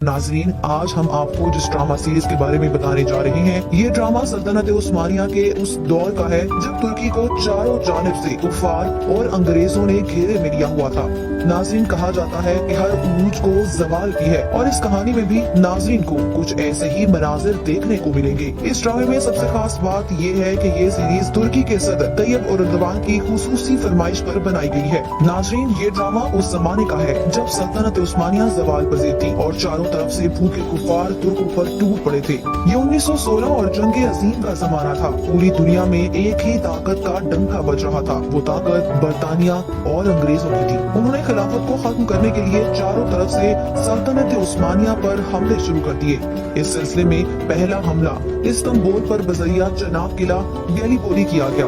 नाजरीन, आज हम आपको जिस ड्रामा सीरीज के बारे में बताने जा रहे हैं, ये ड्रामा सल्तनत उस्मानिया के उस दौर का है जब तुर्की को चारों जानिब से कुफार और अंग्रेजों ने घेरे में लिया हुआ था। नाजरीन, कहा जाता है कि हर उरूज को जवाल की है और इस कहानी में भी नाजरीन को कुछ ऐसे ही मनाजिर देखने को मिलेंगे। इस ड्रामे में सबसे खास बात ये है कि ये सीरीज तुर्की के सदर तैयब एर्दोगान की खुसूसी फरमाइश पर बनाई गई है। नाजरीन, ये ड्रामा उस जमाने का है जब सल्तनत उस्मानिया जवाल पजीर थी और चारों तरफ से भूखे कुफार तुर्कों पर टूट पड़े थे। ये 1916 और जंग अजीम का जमाना था। पूरी दुनिया में एक ही ताकत का डंका बज रहा था। वो ताकत बरतानिया और अंग्रेजों की थी। उन्होंने खिलाफत को खत्म करने के लिए चारों तरफ से सल्तनत उस्मानिया पर हमले शुरू कर दिए। इस सिलसिले में पहला हमला इस्तांबुल पर बजरिया चनाब किला गैलीपोली किया गया।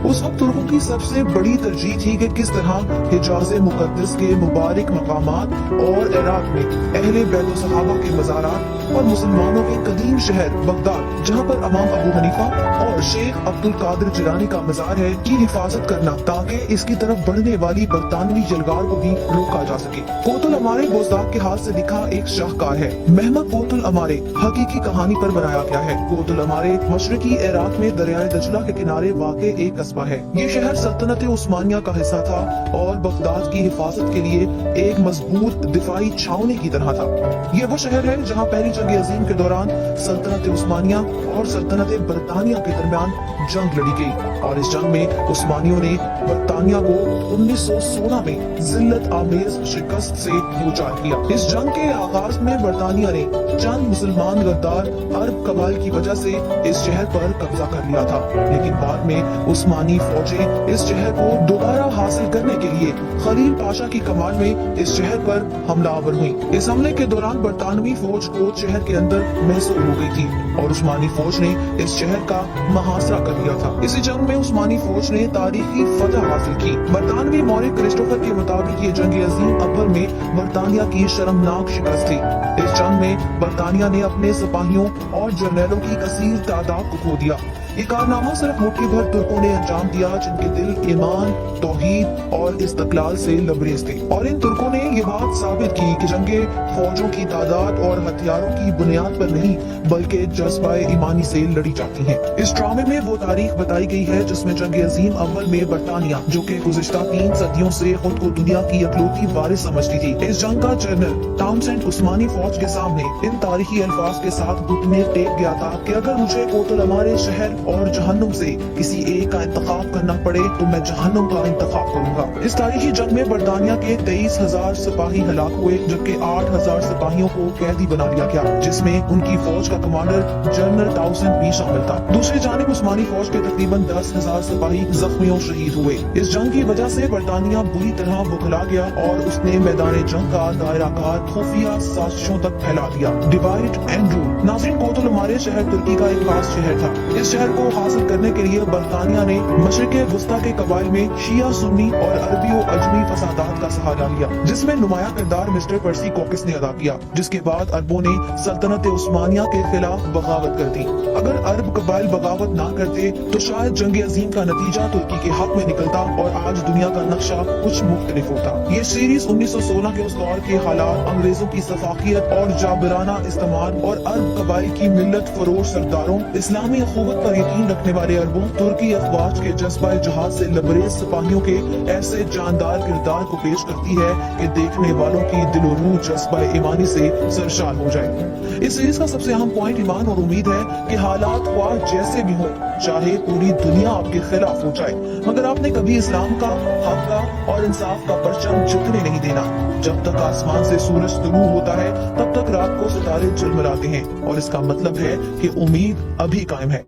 उस वक्त तुर्कों की सबसे बड़ी तरजीह थी कि किस तरह हिजाज मुकद्दस के मुबारक मकामात और इराक में अहले बैत सहाबा के मज़ारात और मुसलमानों के कदीम शहर बगदाद, जहाँ पर इमाम अबू हनीफा और शेख अब्दुल कादिर जिलानी का मज़ार है, की हिफाजत करना ताकि इसकी तरफ बढ़ने वाली बरतानवी जलगार को भी रोका जा सके। कोतुल अमारे बोजदाक के हाथ से लिखा एक शाहकार है। महमद कोतुल अमारे हकीकी कहानी पर बनाया गया है। कोतुल अमारे मशरकी इराक में दरियाए दजला के किनारे वाक़े एक कस्बा है। ये शहर सल्तनत उस्मानिया का हिस्सा था और बगदाद की हिफाजत के लिए एक मजबूत दिफाई छावनी की तरह था। ये वो शहर है जहाँ पहली जंग अजीम के दौरान सल्तनत उस्मानिया और सल्तनत बरतानिया के दरमियान जंग लड़ी गई और इस जंग में उस्मानियों ने बरतानिया को 1916 में जिल्लत आमेज शिकस्त से दो चार किया। इस जंग के आगाज में बरतानिया ने चंद मुसलमान गद्दार अरब कबाइल की वजह से इस शहर पर कब्जा कर लिया था, लेकिन बाद में उस्मानी फौजें इस शहर को दोबारा हासिल करने के लिए खलील पाशा की कमान में इस शहर पर हमलावर हुई। इस हमले के दौरान बरतानवी फौज को शहर के अंदर महसूस हो गई थी और उस्मानी फौज ने इस शहर का मुहासरा कर लिया था। इसी जंग में उस्मानी फौज ने तारीखी फतह हासिल की। बरतानवी मौलिक क्रिस्टोफर के मुताबिक ये जंग अजीम अव्वल में बरतानिया की शर्मनाक शिकस्त थी। इस जंग में बरतानिया ने अपने सिपाहियों और जर्नैलों की कसीर तादाद को खो दिया। ये कारनामा सिर्फ मुट्ठी भर तुर्कों ने अंजाम दिया जिनके दिल ईमान, तौहीद और इस्तकलाल से लबरेज थे। और इन तुर्कों ने ये बात साबित की कि जंगे फौजों की तादाद और हथियारों की बुनियाद पर नहीं बल्कि जज्बा ईमानी से लड़ी जाती हैं। इस ड्रामे में वो तारीख बताई गई है जिसमें जंग अजीम अव्वल में बरतानिया, जो कि गुज़िश्ता 3 सदियों से खुद को दुनिया की इकलौती वारिस समझती थी, इस जंग का जनरल टाउनसेंड उस्मानी फौज के सामने इन तारीखी अल्फाज के साथ घुटने टेक गया था कि अगर मुझे कोतुल अमारे शहर और जहन्नुम से किसी एक का इंतखाब करना पड़े तो मैं जहन्नुम का इंतखाब करूंगा। इस तारीखी जंग में बरतानिया के 23,000 सिपाही हलाक हुए जबकि 8,000 सिपाहियों को कैदी बना लिया गया, जिसमें उनकी फौज का कमांडर जनरल टाउसेंड भी शामिल था। दूसरी जानिब उस्मानी फौज के तकरीबन 10,000 सिपाही जख्मियों शहीद हुए। इस जंग की वजह से बरतानिया बुरी तरह बुखला गया और उसने मैदान जंग का दायराकार खुफिया साजिशों तक फैला दिया। Divide and rule. नाज़रीन, कोतुल अमारे शहर तुर्की का एक खास शहर था। इस शहर को हासिल करने के लिए बरतानिया ने मशरिक़े वुस्ता के कबाइल में शिया सुन्नी और अरबी और अजमी फसादात का सहारा लिया, जिसमें नुमाया किरदार मिस्टर पर्सी कॉकिस ने अदा किया, जिसके बाद अरबों ने सल्तनत उस्मानिया के खिलाफ बगावत कर दी। अगर अरब कबाइल बगावत ना करते तो शायद जंग अजीम का नतीजा तुर्की के हक में निकलता और आज दुनिया का नक्शा कुछ मुख्तलिफ होता। ये सीरीज 1916 के उस दौर के हालात, अंग्रेजों की सफाकियत और जाबिराना इस्तेमाल और अरब कबाइल की मिल्लत फरोश सरदारों, इस्लामी अखुवत पर यकीन रखने वाले अरबों, तुर्की अफवाज के जज्बा जहाज से लबरेज सिपाहियों के ऐसे जानदार किरदार को पेश करती है कि देखने वालों की दिलो रूह जज्बा ईमानी से सरशार हो जाए। इस सीरीज का सबसे अहम पॉइंट ईमान और उम्मीद है कि हालात ख्वाह जैसे भी हो, चाहे पूरी दुनिया आपके खिलाफ हो जाए, मगर आपने कभी इस्लाम का, हक का और इंसाफ का परचम झुकने नहीं देना। जब तक आसमान से सूरज तुलू होता है तब तक रात को सितारे झिलमिलाते हैं और इसका मतलब है कि उम्मीद अभी कायम है।